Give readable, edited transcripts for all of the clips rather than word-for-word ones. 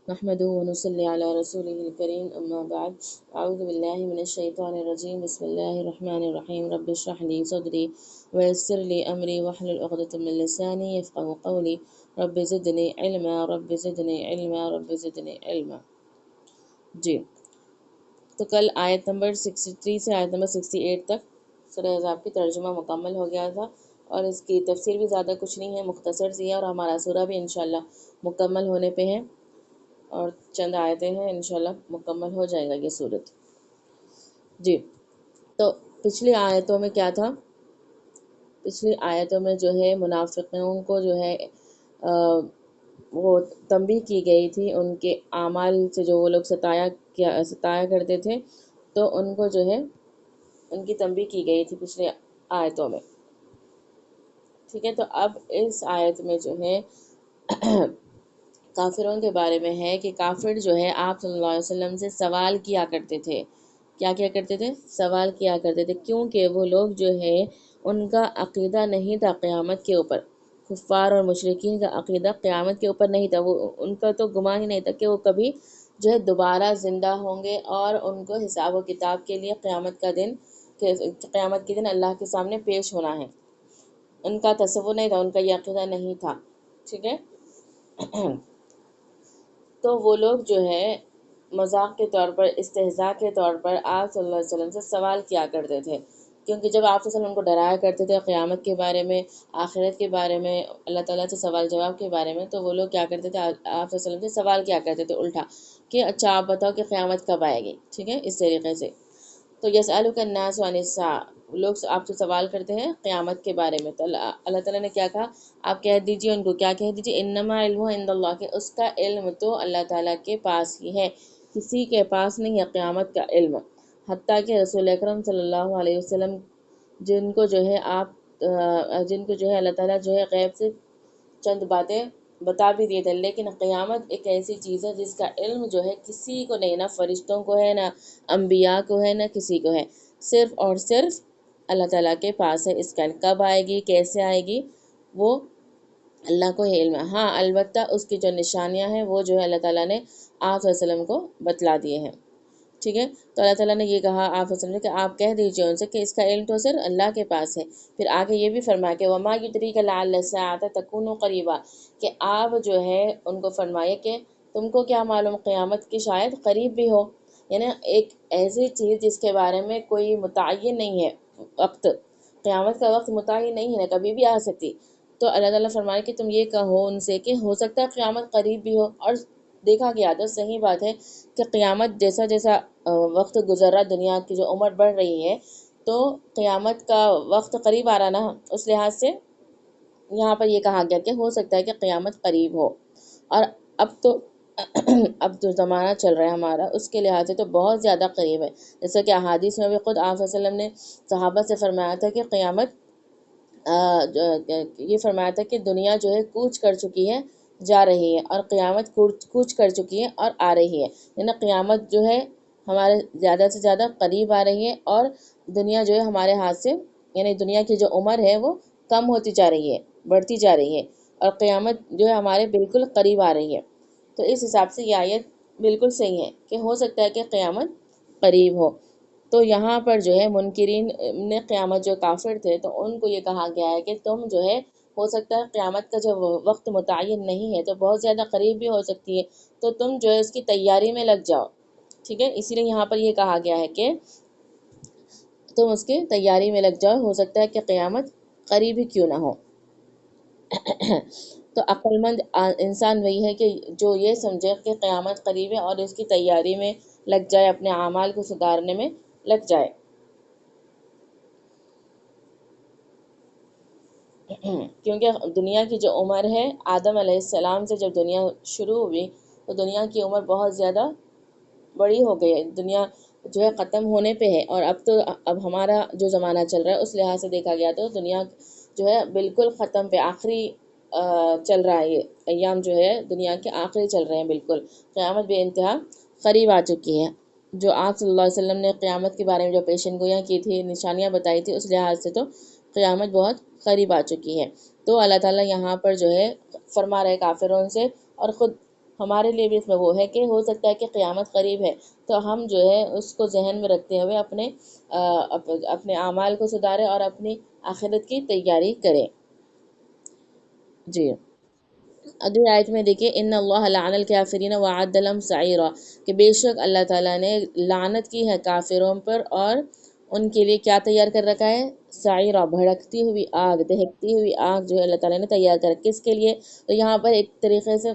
نحمده ونصلي على رسوله الكريم أما بعد أعوذ بالله من الشيطان الرجيم بسم الله الرحمن الرحيم رب اشرح لي صدري ويسر لي أمري واحلل عقدة من لساني يفقهوا قولي رب زدني علما رب زدني علما رب زدني علما جی تو کل آیت نمبر 63 سے آیت نمبر 68 تک سورہ احزاب کی ترجمہ مکمل ہو گیا تھا، اور اس کی تفسیر بھی زیادہ کچھ نہیں ہے، مختصر سی ہے، اور ہمارا سورہ بھی انشاءاللہ مکمل ہونے پہ ہے، اور چند آیتیں ہیں انشاءاللہ مکمل ہو جائے گا یہ صورت۔ جی تو پچھلی آیتوں میں کیا تھا؟ پچھلی آیتوں میں جو ہے منافقوں کو جو ہے وہ تنبیہ کی گئی تھی ان کے اعمال سے، جو وہ لوگ ستایا کرتے تھے، تو ان کو جو ہے ان کی تنبیہ کی گئی تھی پچھلی آیتوں میں، ٹھیک ہے۔ تو اب اس آیت میں جو ہے کافروں کے بارے میں ہے کہ کافر جو ہے آپ صلی اللہ علیہ وسلم سے سوال کیا کرتے تھے۔ کیا کیا کرتے تھے؟ سوال کیا کرتے تھے، کیونکہ وہ لوگ جو ہے ان کا عقیدہ نہیں تھا قیامت کے اوپر، کفار اور مشرکین کا عقیدہ قیامت کے اوپر نہیں تھا، وہ ان کا تو گمان ہی نہیں تھا کہ وہ کبھی جو ہے دوبارہ زندہ ہوں گے، اور ان کو حساب و کتاب کے لیے قیامت کے دن اللہ کے سامنے پیش ہونا ہے۔ ان کا تصور نہیں تھا، ان کا یہ عقیدہ نہیں تھا، ٹھیک ہے۔ تو وہ لوگ جو ہے مذاق کے طور پر، استہزاء کے طور پر آپ صلی اللہ علیہ وسلم سے سوال کیا کرتے تھے، کیونکہ جب آپ صلی اللہ علیہ وسلم کو ڈرایا کرتے تھے قیامت کے بارے میں، آخرت کے بارے میں، اللہ تعالیٰ سے سوال جواب کے بارے میں، تو وہ لوگ کیا کرتے تھے؟ آپ صلی اللہ علیہ وسلم سے سوال کیا کرتے تھے الٹا، کہ اچھا آپ بتاؤ کہ قیامت کب آئے گی، ٹھیک ہے، اس طریقے سے۔ تو یسألک الناس عن الساعة، لوگ آپ سے سوال کرتے ہیں قیامت کے بارے میں، تو اللہ تعالیٰ نے کیا کہا؟ آپ کہہ دیجئے ان کو، کیا کہہ دیجئے؟ انما علم عند اللہ، کہ اس کا علم تو اللہ تعالیٰ کے پاس ہی ہے، کسی کے پاس نہیں ہے قیامت کا علم۔ حتیٰ کہ رسول اکرم صلی اللہ علیہ وسلم جن کو جو ہے اللہ تعالیٰ جو ہے غیب سے چند باتیں بتا بھی دیے تھے، لیکن قیامت ایک ایسی چیز ہے جس کا علم جو ہے کسی کو نہیں، نہ فرشتوں کو ہے، نہ انبیاء کو ہے، نہ کسی کو ہے، صرف اور صرف اللہ تعالیٰ کے پاس ہے۔ اس کا کب آئے گی، کیسے آئے گی، وہ اللہ کو ہی علم ہے۔ ہاں البتہ اس کی جو نشانیاں ہیں وہ جو ہے اللہ تعالیٰ نے آپ صلی اللہ علیہ وسلم کو بتلا دیے ہیں، ٹھیک ہے۔ تو اللہ تعالیٰ نے یہ کہا آپ صلی اللہ علیہ وسلم کہ آپ کہہ دیجئے ان سے کہ اس کا علم تو صرف اللہ کے پاس ہے۔ پھر آگے یہ بھی فرمایا کہ وما یدریک لعل الساعة تکون قریبا، کہ آپ جو ہے ان کو فرمائے کہ تم کو کیا معلوم قیامت کی شاید قریب بھی ہو، یعنی ایک ایسی چیز جس کے بارے میں کوئی متعین نہیں ہے وقت، قیامت کا وقت متعین نہیں ہے، کبھی بھی آ سکتی۔ تو اللہ تعالیٰ فرمائے کہ تم یہ کہو ان سے کہ ہو سکتا ہے قیامت قریب بھی ہو، اور دیکھا گیا تو صحیح بات ہے کہ قیامت جیسا جیسا وقت گزر رہا، دنیا کی جو عمر بڑھ رہی ہے، تو قیامت کا وقت قریب آ رہا نا، اس لحاظ سے یہاں پر یہ کہا گیا کہ ہو سکتا ہے کہ قیامت قریب ہو، اور اب تو اب جو زمانہ چل رہا ہے ہمارا اس کے لحاظ سے تو بہت زیادہ قریب ہے، جیسا کہ احادیث میں بھی خود آپ صلی اللہ علیہ وسلم نے صحابہ سے فرمایا تھا کہ قیامت یہ فرمایا تھا کہ دنیا جو ہے کوچ کر چکی ہے، جا رہی ہے، اور قیامت کوچ کر چکی ہے اور آ رہی ہے، یعنی قیامت جو ہے ہمارے زیادہ سے زیادہ قریب آ رہی ہے، اور دنیا جو ہے ہمارے ہاتھ سے، یعنی دنیا کی جو عمر ہے وہ کم ہوتی جا رہی ہے، بڑھتی جا رہی ہے، اور قیامت جو ہے ہمارے بالکل قریب آ رہی ہے۔ تو اس حساب سے یہ آیت بالکل صحیح ہے کہ ہو سکتا ہے کہ قیامت قریب ہو۔ تو یہاں پر جو ہے منکرین نے قیامت، جو کافر تھے، تو ان کو یہ کہا گیا ہے کہ تم جو ہے ہو سکتا ہے قیامت کا جو وقت متعین نہیں ہے تو بہت زیادہ قریب بھی ہو سکتی ہے، تو تم جو ہے اس کی تیاری میں لگ جاؤ، ٹھیک ہے۔ اسی لیے یہاں پر یہ کہا گیا ہے کہ تم اس کی تیاری میں لگ جاؤ، ہو سکتا ہے کہ قیامت قریب ہی کیوں نہ ہو۔ تو عقل مند انسان وہی ہے کہ جو یہ سمجھے کہ قیامت قریب ہے اور اس کی تیاری میں لگ جائے، اپنے اعمال کو سدھارنے میں لگ جائے۔ کیونکہ دنیا کی جو عمر ہے، آدم علیہ السلام سے جب دنیا شروع ہوئی تو دنیا کی عمر بہت زیادہ بڑی ہو گئی ہے، دنیا جو ہے ختم ہونے پہ ہے، اور اب ہمارا جو زمانہ چل رہا ہے اس لحاظ سے دیکھا گیا تو دنیا جو ہے بالکل ختم پہ، آخری چل رہا ہے، یہ ایام جو ہے دنیا کے آخری چل رہے ہیں، بالکل قیامت بے انتہا قریب آ چکی ہے۔ جو آپ صلی اللہ علیہ وسلم نے قیامت کے بارے میں جو پیشن گوئیاں کی تھی، نشانیاں بتائی تھی، اس لحاظ سے تو قیامت بہت قریب آ چکی ہے۔ تو اللہ تعالیٰ یہاں پر جو ہے فرما رہے کافروں سے، اور خود ہمارے لیے بھی اس میں وہ ہے کہ ہو سکتا ہے کہ قیامت قریب ہے، تو ہم جو ہے اس کو ذہن میں رکھتے ہوئے اپنے اعمال کو سدھاریں اور اپنی آخرت کی تیاری کریں۔ جی، اگلی آیت میں دیکھیں، ان اللہ لعن الکافرین وعد لهم سعیرا، کہ بے شک اللہ تعالیٰ نے لعنت کی ہے کافروں پر اور ان کے لیے کیا تیار کر رکھا ہے؟ سعیرا، بھڑکتی ہوئی آگ، دہکتی ہوئی آگ جو ہے اللہ تعالیٰ نے تیار کر رکھی، کس کے لیے؟ تو یہاں پر ایک طریقے سے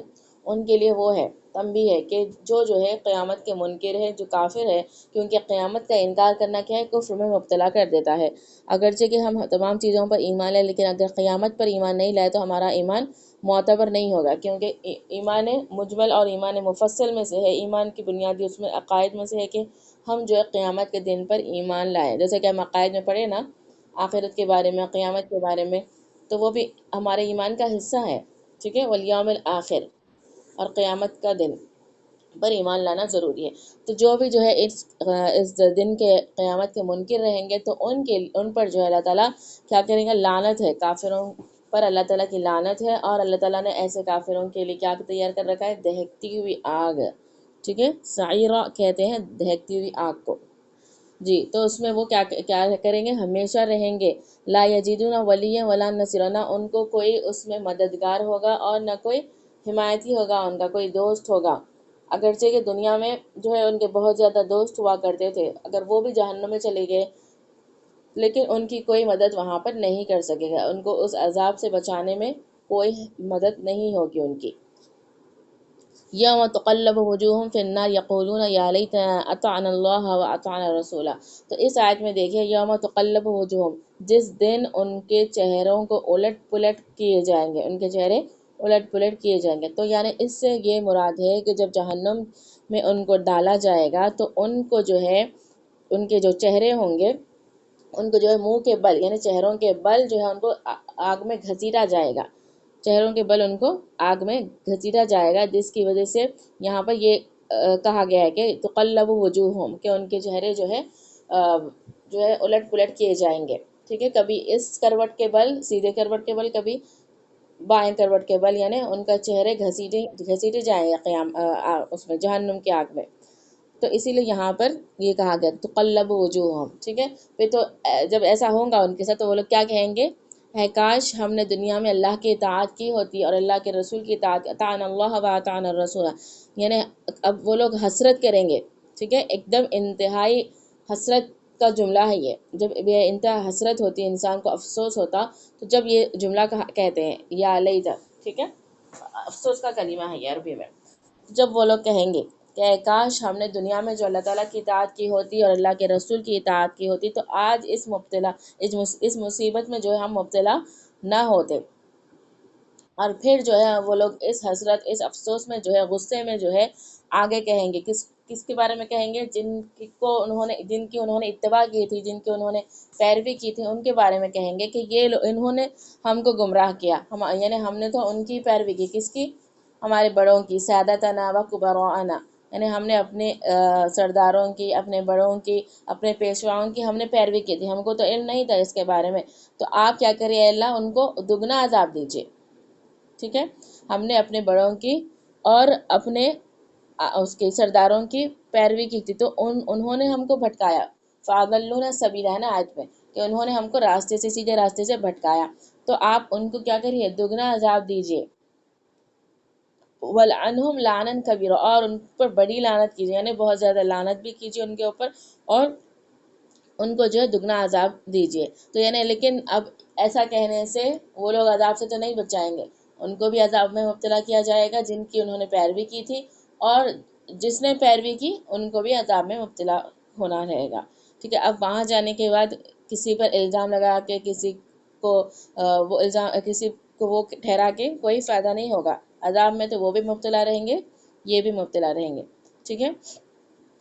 ان کے لیے وہ ہے تنبیہ ہے کہ جو ہے قیامت کے منکر ہے، جو کافر ہے، کیونکہ قیامت کا انکار کرنا کیا ہے؟ کفر میں مبتلا کر دیتا ہے۔ اگرچہ کہ ہم تمام چیزوں پر ایمان لائیں، لیکن اگر قیامت پر ایمان نہیں لائے تو ہمارا ایمان معتبر نہیں ہوگا، کیونکہ ایمان مجمل اور ایمان مفصل میں سے ہے، ایمان کی بنیادی اس میں عقائد میں سے ہے کہ ہم جو ہے قیامت کے دن پر ایمان لائیں، جیسے کہ ہم عقائد میں پڑھے نا آخرت کے بارے میں، قیامت کے بارے میں، تو وہ بھی ہمارے ایمان کا حصہ ہے، ٹھیک ہے، والیوم الآخر، اور قیامت کا دن پر ایمان لانا ضروری ہے۔ تو جو بھی جو ہے اس دن کے قیامت کے منکر رہیں گے تو ان پر جو ہے اللہ تعالیٰ کیا کریں گے؟ لعنت ہے، کافروں پر اللہ تعالیٰ کی لعنت ہے، اور اللہ تعالیٰ نے ایسے کافروں کے لیے کیا تیار کر رکھا ہے؟ دہکتی ہوئی آگ، ٹھیک ہے، سعیرہ کہتے ہیں دہکتی ہوئی آگ کو۔ جی، تو اس میں وہ کیا کریں گے؟ ہمیشہ رہیں گے، لا یجدون ولیا ولا نصیرا، نہ ان کو کوئی اس میں مددگار ہوگا اور نہ کوئی حمایتی ہوگا، ان کا کوئی دوست ہوگا۔ اگرچہ کہ دنیا میں جو ہے ان کے بہت زیادہ دوست ہوا کرتے تھے، اگر وہ بھی جہنم میں چلے گئے لیکن ان کی کوئی مدد وہاں پر نہیں کر سکے گا، ان کو اس عذاب سے بچانے میں کوئی مدد نہیں ہوگی ان کی۔ یوم تقلب وجوہہم فی النار یقولون یا لیتنا اطعنا اللہ واطعنا الرسول۔ تو اس آیت میں دیکھیں، یوم تقلب وجوہہم، جس دن ان کے چہروں کو الٹ پلٹ کیے جائیں گے، ان کے چہرے الٹ پلٹ کیے جائیں گے، تو یعنی اس سے یہ مراد ہے کہ جب جہنم میں ان کو ڈالا جائے گا تو ان کو جو ہے ان کے جو چہرے ہوں گے، ان کو جو ہے منہ کے بل یعنی چہروں کے بل جو ہے ان کو آگ میں گھسیٹا جائے گا، چہروں کے بل ان کو آگ میں گھسیٹا جائے گا، جس کی وجہ سے یہاں پر یہ کہا گیا ہے کہ تقلب وجوہہم، کہ ان کے چہرے جو ہے الٹ پلٹ کیے جائیں گے، ٹھیک ہے، کبھی اس کروٹ کے بل، سیدھے کروٹ کے بل، کبھی بائیں کروٹ کے بل، یعنی ان کا چہرے گھسیٹے جائیں گے اس میں جہنم کی آگ میں۔ تو اسی لیے یہاں پر یہ کہا گیا تقلب وجوہہم، ٹھیک ہے، پھر تو جب ایسا ہوگا ان کے ساتھ تو وہ لوگ کیا کہیں گے؟ ہے کاش ہم نے دنیا میں اللہ کی اطاعت کی ہوتی اور اللہ کے رسول کی اطاعت، اطعنا اللہ و اطعنا الرسول، یعنی اب وہ لوگ حسرت کریں گے، ٹھیک ہے، ایک دم انتہائی حسرت کا جملہ ہے یہ، جب یہ انتہا حسرت ہوتی ہے، انسان کو افسوس ہوتا، تو جب یہ جملہ کہتے ہیں یا لیتا، ٹھیک ہے، افسوس کا کلمہ ہے یہ عربی میں، جب وہ لوگ کہیں گے کہ کاش ہم نے دنیا میں جو اللہ تعالیٰ کی اطاعت کی ہوتی اور اللہ کے رسول کی اطاعت کی ہوتی تو آج اس مصیبت میں جو ہے ہم مبتلا نہ ہوتے۔ اور پھر جو ہے وہ لوگ اس حسرت، اس افسوس میں جو ہے، غصے میں جو ہے آگے کہیں گے، کس کے بارے میں کہیں گے؟ جن کی انہوں نے اتباع کی تھی، جن کی انہوں نے پیروی کی تھی، ان کے بارے میں کہیں گے کہ انہوں نے ہم کو گمراہ کیا، یعنی ہم نے تو ان کی پیروی کی، کس کی؟ ہمارے بڑوں کی، سادتنا و کبراءنا، یعنی ہم نے اپنے سرداروں کی، اپنے بڑوں کی، اپنے پیشواؤں کی ہم نے پیروی کی تھی، ہم کو تو علم نہیں تھا اس کے بارے میں، تو آپ کیا کریں اے اللہ، ان کو دگنا عذاب دیجیے، ٹھیک ہے، ہم نے اپنے بڑوں کی اور اپنے اس کے سرداروں کی پیروی کی تھی، تو انہوں نے ہم کو بھٹکایا، فَأَضَلُّونَا السَّبِيلَ ہے نا آیت میں، کہ انہوں نے ہم کو سیدھے راستے سے بھٹکایا، تو آپ ان کو کیا کریے؟ دگنا عذاب دیجیے، وَلْعَنْهُمْ لَعْنًا كَبِيرًا، اور ان پر بڑی لعنت کیجیے، یعنی بہت زیادہ لعنت بھی کیجیے ان کے اوپر، اور ان کو جو ہے دگنا عذاب دیجیے۔ تو یعنی لیکن اب ایسا کہنے سے وہ لوگ عذاب سے تو نہیں بچ جائیں گے، ان کو بھی عذاب میں مبتلا کیا جائے گا جن کی انہوں نے پیروی کی تھی، اور جس نے پیروی کی ان کو بھی عذاب میں مبتلا ہونا رہے گا، ٹھیک ہے۔ اب وہاں جانے کے بعد کسی پر الزام لگا کے کو کسی کو وہ ٹھہرا کے کوئی فائدہ نہیں ہوگا، عذاب میں تو وہ بھی مبتلا رہیں گے، یہ بھی مبتلا رہیں گے، ٹھیک ہے۔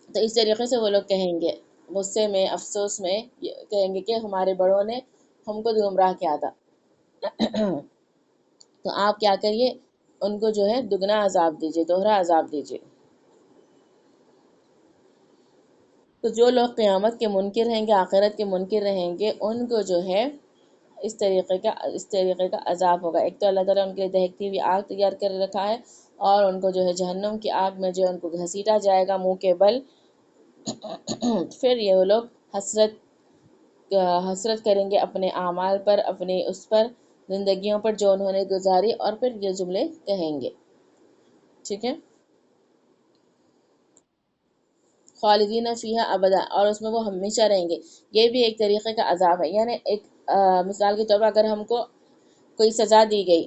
تو اس طریقے سے وہ لوگ کہیں گے، غصے میں، افسوس میں کہیں گے کہ ہمارے بڑوں نے ہم کو گمراہ کیا تھا۔ تو آپ کیا کریے؟ ان کو جو ہے دگنا عذاب دیجیے، دوہرا عذاب دیجیے۔ تو جو لوگ قیامت کے منکر رہیں گے، آخرت کے منکر رہیں گے، ان کو جو ہے اس طریقے کا عذاب ہوگا۔ ایک تو اللہ تعالیٰ ان کے لیے دہکتی ہوئی آگ تیار کر رکھا ہے، اور ان کو جو ہے جہنم کی آگ میں جو ہے ان کو گھسیٹا جائے گا منہ کے بل. پھر یہ وہ لوگ حسرت حسرت کریں گے اپنے اعمال پر، اپنے اس پر، زندگیوں پر جو انہوں نے گزاری، اور پھر یہ جملے کہیں گے. ٹھیک ہے. خالدین فیہا ابدا، اور اس میں وہ ہمیشہ رہیں گے. یہ بھی ایک طریقے کا عذاب ہے. یعنی ایک مثال کے طور پر اگر ہم کو کوئی سزا دی گئی،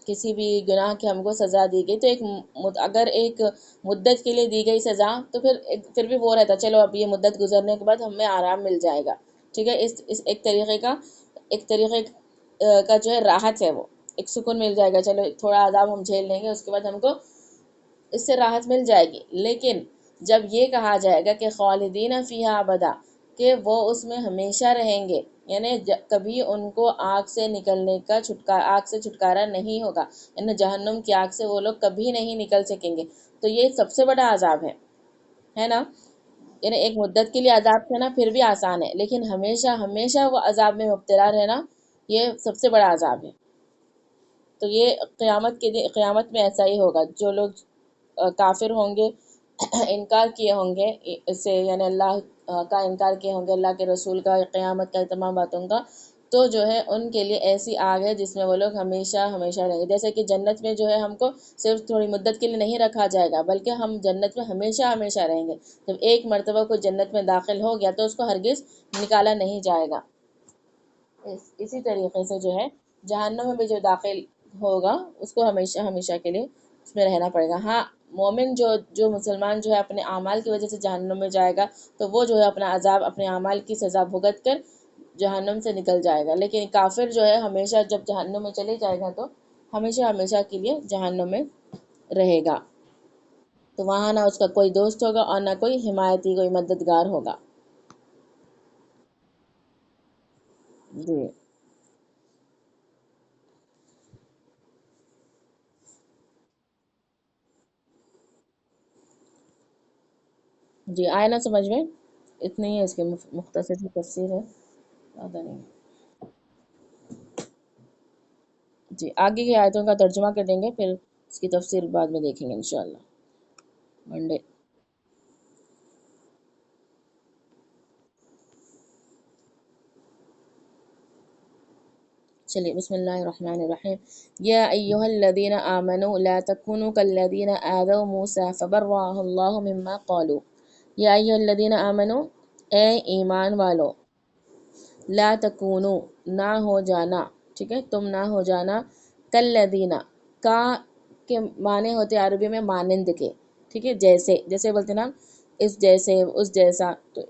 کسی بھی گناہ کی ہم کو سزا دی گئی، تو اگر ایک مدت کے لیے دی گئی سزا، تو پھر بھی وہ رہتا چلو اب یہ مدت گزرنے کے بعد ہمیں آرام مل جائے گا. ٹھیک ہے. اس ایک طریقے کا جو ہے راحت ہے، وہ ایک سکون مل جائے گا، چلو تھوڑا عذاب ہم جھیل لیں گے، اس کے بعد ہم کو اس سے راحت مل جائے گی. لیکن جب یہ کہا جائے گا کہ خالدین فیہا ابدا، کہ وہ اس میں ہمیشہ رہیں گے، یعنی کبھی ان کو آگ سے نکلنے کا آگ سے چھٹکارا نہیں ہوگا، یعنی جہنم کی آگ سے وہ لوگ کبھی نہیں نکل سکیں گے. تو یہ سب سے بڑا عذاب ہے نا. یعنی ایک مدت کے لیے عذاب سے نا پھر بھی آسان ہے، لیکن ہمیشہ ہمیشہ وہ عذاب میں مبتلا رہنا، یہ سب سے بڑا عذاب ہے. تو یہ قیامت میں ایسا ہی ہوگا. جو لوگ کافر ہوں گے، انکار کیے ہوں گے اس سے، یعنی اللہ کا انکار کیے ہوں گے، اللہ کے رسول کا، قیامت کا، تمام باتوں کا، تو جو ہے ان کے لیے ایسی آگ ہے جس میں وہ لوگ ہمیشہ ہمیشہ رہیں گے. جیسے کہ جنت میں جو ہے ہم کو صرف تھوڑی مدت کے لیے نہیں رکھا جائے گا، بلکہ ہم جنت میں ہمیشہ ہمیشہ رہیں گے. جب ایک مرتبہ کوئی جنت میں داخل ہو گیا تو اس کو ہرگز نکالا نہیں جائے گا. اسی طریقے سے جو ہے جہنم میں بھی جو داخل ہوگا اس کو ہمیشہ ہمیشہ کے لیے اس میں رہنا پڑے گا. ہاں، مومن جو مسلمان جو ہے اپنے اعمال کی وجہ سے جہنم میں جائے گا، تو وہ جو ہے اپنا عذاب، اپنے اعمال کی سزا بھگت کر جہنم سے نکل جائے گا. لیکن کافر جو ہے ہمیشہ جب جہنم میں چلے جائے گا تو ہمیشہ ہمیشہ کے لیے جہنم میں رہے گا. تو وہاں نہ اس کا کوئی دوست ہوگا اور نہ کوئی حمایتی، کوئی مددگار ہوگا. جی جی، آئے نا سمجھ میں. اتنی ہی ہے اس کے مختصر سی تفسیر ہے، زیادہ نہیں. جی، آگے کی آیتوں کا ترجمہ کر دیں گے، پھر اس کی تفسیر بعد میں دیکھیں گے انشاءاللہ منڈے. چلیے، بسم اللہ الرحمن الرحیم. یا ایہا الذین آمنوا لا تکونوا کالذین آذوا موسیٰ فبرأہ اللہ مما قالوا. یا ایہا الذین آمنوا، اے ایمان والو، لا تکونوا، نہ ہو جانا، ٹھیک ہے، تم نہ ہو جانا، کالذین، کا کے معنی ہوتے عربی میں مانند کے. ٹھیک ہے. جیسے بولتے نا، اس جیسے، اس جیسا، تو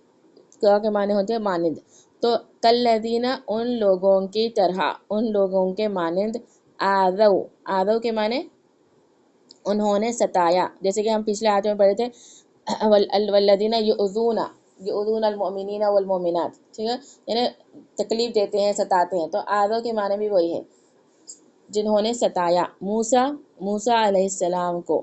کا کے معنی ہوتے ہیں مانند. تو کالذین، ان لوگوں کی طرح، ان لوگوں کے مانند، آذو کے معنی انہوں نے ستایا. جیسے کہ ہم پچھلے آیت میں پڑھے تھے، والذین یؤذون المؤمنین والمؤمنات. ٹھیک ہے. یعنی تکلیف دیتے ہیں، ستاتے ہیں. تو آذو کے معنی بھی وہی ہے، جنہوں نے ستایا موسیٰ علیہ السلام کو.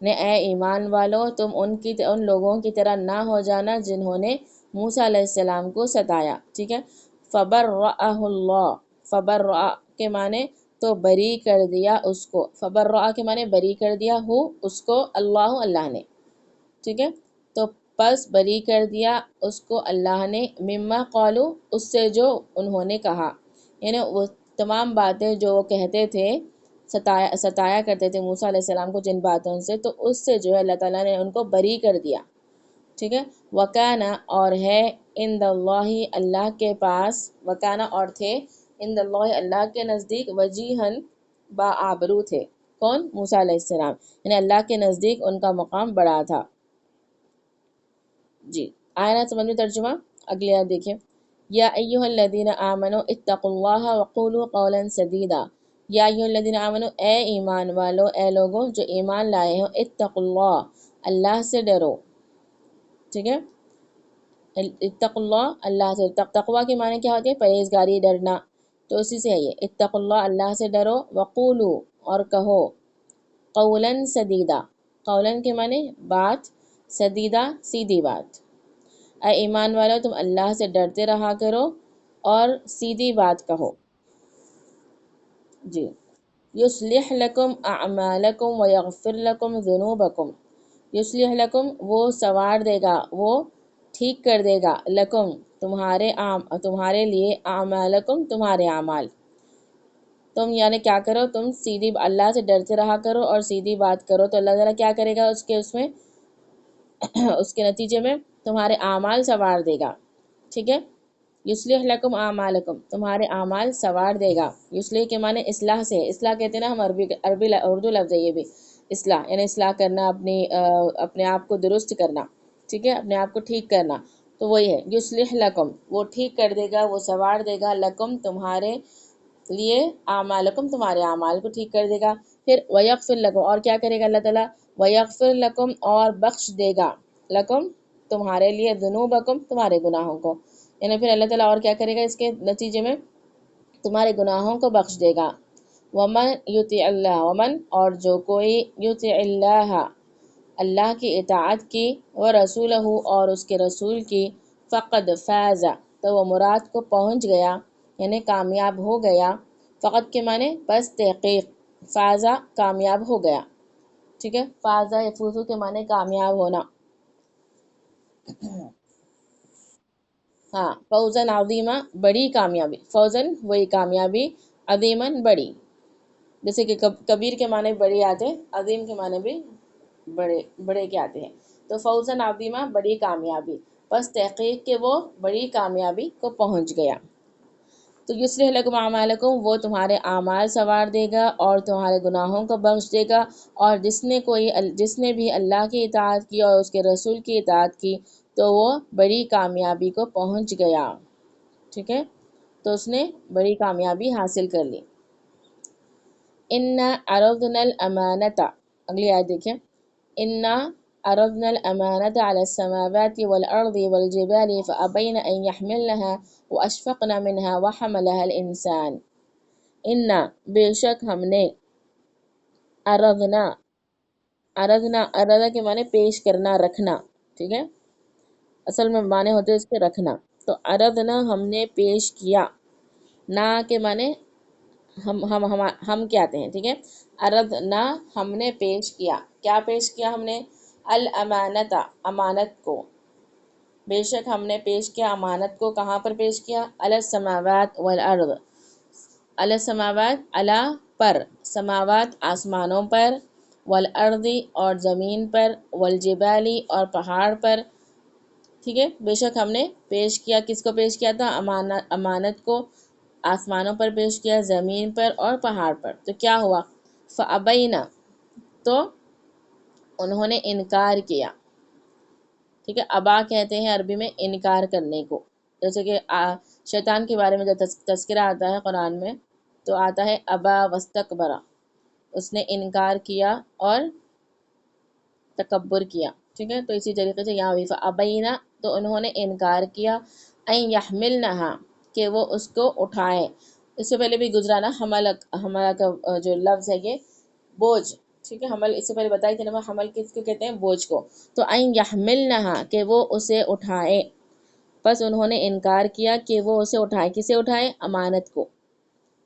نے اے ایمان والو، تم ان لوگوں کی طرح نہ ہو جانا جنہوں نے موسیٰ علیہ السلام کو ستایا. ٹھیک ہے. فبرأہ اللہ، فبرأ کے معنی تو بری کر دیا اس کو، فبرأ کے معنی بری کر دیا ہو اس کو، اللہ نے. ٹھیک ہے. تو پس بری کر دیا اس کو اللہ نے، مما قالو، اس سے جو انہوں نے کہا. یعنی وہ تمام باتیں جو وہ کہتے تھے، ستایا کرتے تھے موسیٰ علیہ السلام کو جن باتوں سے، تو اس سے جو ہے اللہ تعالیٰ نے ان کو بری کر دیا. ٹھیک ہے. وکانا، اور ہے، عند اللہ، اللہ کے پاس، وکانا اور تھے، عند اللہ، اللہ کے نزدیک، وجیہن، باآبرو تھے. کون؟ موسیٰ علیہ السلام. یعنی اللہ کے نزدیک ان کا مقام بڑا تھا. جی، آیا نا سمجھ میں ترجمہ. اگلی آیت دیکھیں. یا ایہا الذین آمنوا اتقوا اللہ وقولوا قولا سدیدا. یا ایہا الذین آمنوا، اے ایمان والو، اے لوگوں جو ایمان لائے ہو، اتقوا اللہ، اللہ سے ڈرو. ٹھیک ہے. اتقوا اللہ، اللہ سے. تقوی کے معنی کیا ہوتے ہیں؟ پرہیزگاری، ڈرنا. تو اسی سے ہے یہ، اتقوا اللہ، اللہ سے ڈرو، وقولو، اور کہو، قولا سدیدا. قولا کے معنی بات، سدیدہ سیدھی بات. اے ایمان والو، تم اللہ سے ڈرتے رہا کرو اور سیدھی بات کہو. جی. یصلح لکم اعمالکم ویغفر لکم ذنوبکم، یصلح لکم وہ سنوار دے گا، وہ ٹھیک کر دے گا، لکم تمہارے لیے، اعمالکم تمہارے اعمال، تم یعنی کیا کرو، تم سیدھی اللہ سے ڈرتے رہا کرو اور سیدھی بات کرو تو اللہ تعالیٰ کیا کرے گا اس میں اس کے نتیجے میں تمہارے اعمال سنوار دے گا، ٹھیک ہے۔ یصلح لکم اعمالکم تمہارے اعمال سنوار دے گا، یصلح کے معنی اصلاح سے، اصلاح کہتے ہیں نا ہم اردو لفظ ہے یہ بھی، اصلاح یعنی اصلاح کرنا، اپنے آپ کو درست کرنا، ٹھیک ہے، اپنے آپ کو ٹھیک کرنا، تو وہی ہے یصلح لکم، وہ ٹھیک کر دے گا، وہ سنوار دے گا، لکم تمہارے لیے، اعمالکم تمہارے اعمال کو ٹھیک کر دے گا، پھر ویغفر لکم اور کیا کرے گا اللہ تعالیٰ، ویغفر لکم اور بخش دے گا، لکم تمہارے لیے، ذنوبکم تمہارے گناہوں کو، یعنی پھر اللہ تعالیٰ اور کیا کرے گا اس کے نتیجے میں تمہارے گناہوں کو بخش دے گا۔ ومن یطع اللہ، ومن اور جو کوئی یطع اللہ اللہ کی اطاعت کی، ورسولہ اور اس کے رسول کی، فقد فاز تو وہ مراد کو پہنچ گیا، یعنی کامیاب ہو گیا، فقط کے معنی بس تحقیق، فازہ کامیاب ہو گیا، ٹھیک ہے، فازہ یفوزو کے معنی کامیاب ہونا، ہاں، فوزن عظیمہ بڑی کامیابی، فوزن وہی کامیابی، عظیمن بڑی، جیسے کہ کبیر کے معنی بڑی آتے ہیں، عظیم کے معنی بھی بڑے بڑے کے آتے ہیں، تو فوزن عظیمہ بڑی کامیابی، بس تحقیق کہ وہ بڑی کامیابی کو پہنچ گیا۔ تو یصلح لکم اعمالکم وہ تمہارے اعمال سنوار دے گا اور تمہارے گناہوں کو بخش دے گا، اور جس نے بھی اللہ کی اطاعت کی اور اس کے رسول کی اطاعت کی تو وہ بڑی کامیابی کو پہنچ گیا، ٹھیک ہے، تو اس نے بڑی کامیابی حاصل کر لی۔ انا عرضنا الامانۃ، اگلی آیت دیکھیں، انا عرضنا الامانۃ علی السماوات والارض والجبال فابین ان يحملنها واشفقن منها وحملها الانسان، انا بے شک ہم نے، عرضنا، عرضا کے معنی پیش کرنا، رکھنا، ٹھیک ہے، اصل میں معنی ہوتے ہیں اس کے رکھنا، تو عرضنا ہم نے پیش کیا، نا کے معنی ہم کیا آتے ہیں، ٹھیک ہے، عرضنا ہم نے پیش کیا، کیا پیش کیا ہم نے، الامانت امانت کو، بے شک ہم نے پیش کیا امانت کو، کہاں پر پیش کیا، علی السماوات والارض، علی السماوات علی پر، سماوات آسمانوں پر، والارض اور زمین پر، والجبالی اور پہاڑ پر، ٹھیک ہے، بے شک ہم نے پیش کیا، کس کو پیش کیا تھا، امانت کو، آسمانوں پر پیش کیا، زمین پر اور پہاڑ پر، تو کیا ہوا، فابینا تو انہوں نے انکار کیا، ٹھیک ہے، ابا کہتے ہیں عربی میں انکار کرنے کو، جیسے کہ شیطان کے بارے میں جب تذکرہ آتا ہے قرآن میں تو آتا ہے ابا واستکبر، اس نے انکار کیا اور تکبر کیا، ٹھیک ہے، تو اسی طریقے سے یہاں بھی فابینا تو انہوں نے انکار کیا، ان یحملنہا کہ وہ اس کو اٹھائیں، اس سے پہلے بھی گزرا نا، حمل کا جو لفظ ہے یہ بوجھ، ٹھیک ہے، حمل اس سے پہلے بتائی تھی نا، حمل کس کو کہتے ہیں، بوجھ کو، تو ان یحملنہا کہ وہ اسے اٹھائیں، بس انہوں نے انکار کیا کہ وہ اسے اٹھائیں، کسے اٹھائیں، امانت کو،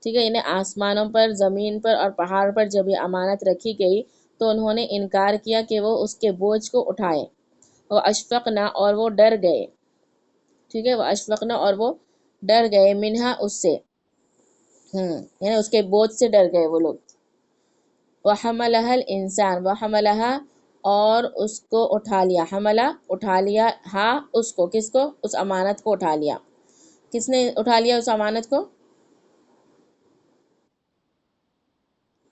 ٹھیک ہے، انہیں آسمانوں پر، زمین پر اور پہاڑ پر جب یہ امانت رکھی گئی تو انہوں نے انکار کیا کہ وہ اس کے بوجھ کو اٹھائیں، وہ اشفقنا اور وہ ڈر گئے، ٹھیک ہے، وہ اشفقنا اور وہ ڈر گئے، منہا اس سے، یعنی اس کے بوجھ سے ڈر گئے وہ لوگ، وحملها الانسان، وحملها اور اس کو اٹھا لیا، حملہ اٹھا لیا، ہاں اس کو، کس کو، اس امانت کو اٹھا لیا، کس نے اٹھا لیا اس امانت کو،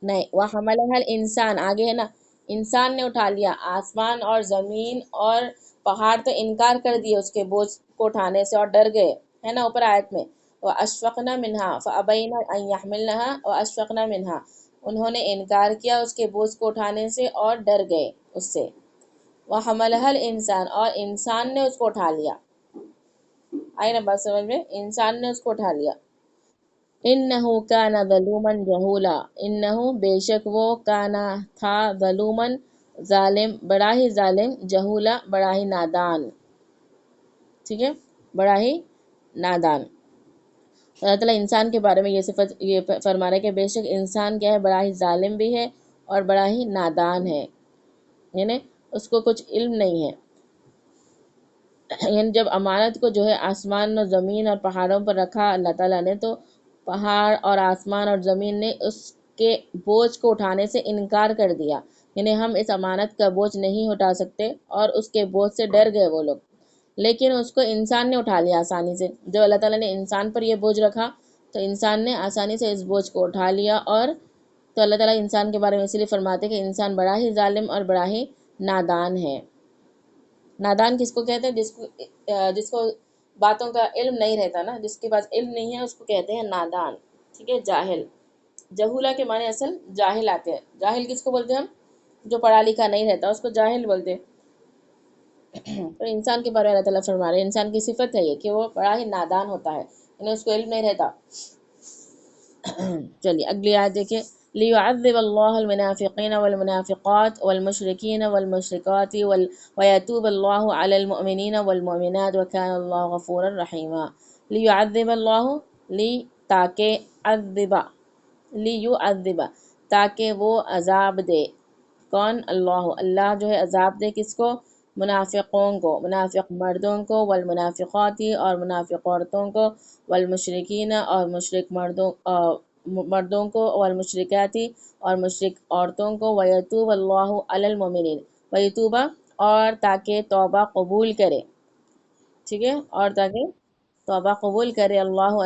نہیں، وحملها الانسان آگے ہے نا، انسان نے اٹھا لیا، آسمان اور زمین اور پہاڑ تو انکار کر دیے اس کے بوجھ کو اٹھانے سے اور ڈر گئے، ہے نا اوپر آیت میں، واشفقنا منها فابینا ان يحملنها واشفقنا منها انہوں نے انکار کیا اس کے بوجھ کو اٹھانے سے اور ڈر گئے اس سے، وحملها الانسان اور انسان نے اس کو اٹھا لیا، آئی نا بات سمجھ میں، انسان نے اس کو اٹھا لیا، انہو کانا ظلوما جہولا، انہو بے شک وہ کانا تھا، ظلوما ظالم، بڑا ہی ظالم، جہولا بڑا ہی نادان، ٹھیک ہے، بڑا ہی نادان، اللہ تعالیٰ انسان کے بارے میں یہ صفت یہ فرما رہا ہے کہ بے شک انسان کیا ہے، بڑا ہی ظالم بھی ہے اور بڑا ہی نادان ہے، یعنی اس کو کچھ علم نہیں ہے۔ یعنی جب امانت کو جو ہے آسمان اور زمین اور پہاڑوں پر رکھا اللہ تعالیٰ نے، تو پہاڑ اور آسمان اور زمین نے اس کے بوجھ کو اٹھانے سے انکار کر دیا، یعنی ہم اس امانت کا بوجھ نہیں اٹھا سکتے، اور اس کے بوجھ سے ڈر گئے وہ لوگ۔ لیکن اس کو انسان نے اٹھا لیا آسانی سے، جب اللہ تعالیٰ نے انسان پر یہ بوجھ رکھا تو انسان نے آسانی سے اس بوجھ کو اٹھا لیا۔ اور تو اللہ تعالیٰ انسان کے بارے میں اسی لیے فرماتے کہ انسان بڑا ہی ظالم اور بڑا ہی نادان ہے۔ نادان کس کو کہتے ہیں؟ جس کو باتوں کا علم نہیں رہتا نا، جس کے پاس علم نہیں ہے اس کو کہتے ہیں نادان، ٹھیک ہے، جاہل۔ جہولہ کے معنی اصل جاہل آتے ہیں۔ جاہل کس کو بولتے ہیں ہم؟ جو پڑھا لکھا نہیں رہتا اس کو جاہل بولتے ہیں۔ تو انسان کے بارے میں اللہ تعالیٰ فرما رہے ہیں انسان کی صفت ہے یہ کہ وہ بڑا ہی نادان ہوتا ہے، یعنی اس کو علم نہیں رہتا۔ چلیے اگلی آیت دیکھیں۔ لِيُعَذِّبَ اللَّهُ الْمُنَافِقِينَ وَالْمُنَافِقَاتِ وَالْمُشْرِكِينَ وَالْمُشْرِكَاتِ وَيَتُوبَ اللَّهُ عَلَى الْمُؤْمِنِينَ وَالْمُؤْمِنَاتِ وَكَانَ اللَّهُ غَفُورًا رَحِيمًا۔ لِيُعَذِّبَ اللَّهُ، لی تاکہ، عذبہ، لیعذب تاکہ وہ عذاب دے، کون؟ اللہ، اللہ جو ہے عذاب دے کس کو؟ منافقوں کو، منافق مردوں کو، والمنافقاتی اور منافق عورتوں کو، والمشرکین اور مشرک مردوں کو، والمشرکاتی اور مشرک عورتوں کو، ویتوب اللہ علی المؤمنین، ویتوبہ اور تاکہ توبہ قبول کرے، ٹھیک ہے، اور تاکہ توبہ قبول کرے اللہ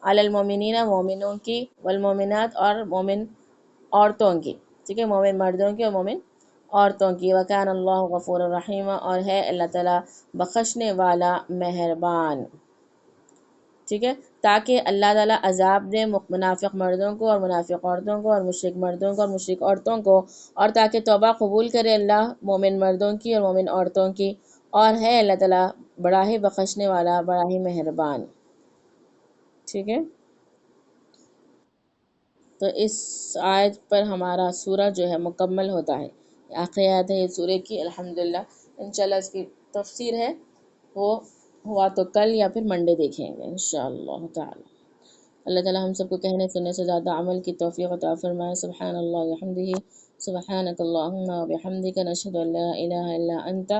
علی المؤمنین مومنوں کی، والمؤمنات اور مومن عورتوں کی، ٹھیک ہے، مومن مردوں کی اور مومن عورتوں کی، وکان اللہ غفور الرحیم اور ہے اللہ تعالیٰ بخشنے والا مہربان، ٹھیک ہے، تاکہ اللہ تعالیٰ عذاب دے منافق مردوں کو اور منافق عورتوں کو اور مشرک مردوں کو اور مشرک عورتوں کو، اور تاکہ توبہ قبول کرے اللہ مومن مردوں کی اور مومن عورتوں کی، اور ہے اللہ تعالیٰ بڑا ہی بخشنے والا بڑا ہی مہربان، ٹھیک ہے۔ تو اس آیت پر ہمارا سورہ جو ہے مکمل ہوتا ہے، آخری آیت ہے یہ سورہ کی الحمدللہ۔ انشاءاللہ اس کی تفسیر ہے وہ ہوا تو کل یا پھر منڈے دیکھیں گے انشاءاللہ تعالی۔ اللہ تعالی ہم سب کو کہنے سننے سے زیادہ عمل کی توفیق عطا فرمائے۔ سبحان اللہ وبحمدہ، سبحانک اللہم وبحمدک، نشہد ان لا الہ الا انت،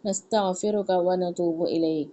نستغفرک ونتوب الیک۔